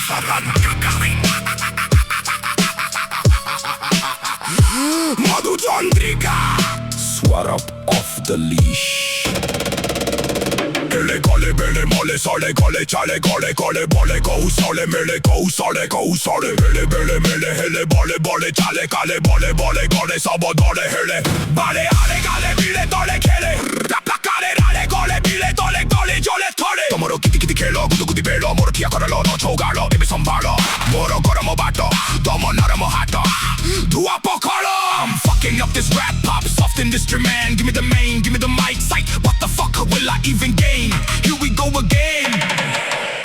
sarang gagawin. Madhujandrika. Swarup off the leash. Ele gole bele mole sole gole chale gole gole bole go sole mele go sole bele bele mele hele bole bole chale gale bole bole gole sabo dole hele bale ale gale bile dole kele la kale rale gole bile dole gole jole tole tomoro kiti kiti kelo gudu gudi belo moro kia koralo no chogalo baby sombalo moro goro mo bato domo nara mo hato dua pokolo. I'm fucking up this rap pop soft industry man. Give me the main, give me the mic Sike. What the fuck will I even gain? Here we go again.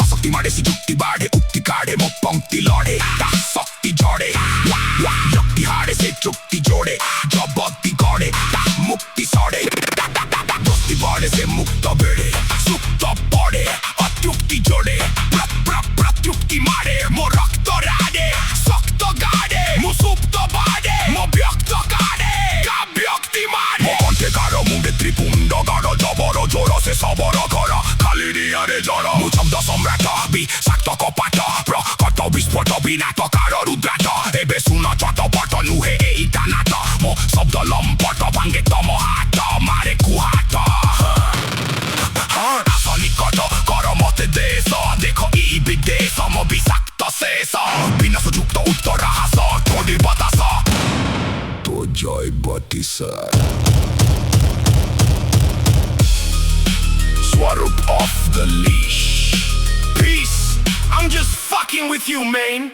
Asakti mare si jukti baade ukti kaade mo pangti lade ta sakti jode yakti hare se jukti jode jabati gade ta mukti sade dosti bade se mukta bede sukta bade atyukti jode pratyukti mare mo rakta rade sakta gade mo supta bade mo byakta gade gabyakti mare mo konte karo munde tripunda garo jabaro joro se sabara kara kalini are jara mo chamda samrata bi sakta kopata pro kato bispota binata karo rudrata ebe suna chata pata nuhe eitanata mo sabda lampata bangeta mo hata mare kuhata asa nikata kara mate desa dekho ibi desa mo bisakta sesa bina sujukta uttara hasa todi batasa to joy batisa. Swarup off the leash. Peace. I'm just fucking with you, man.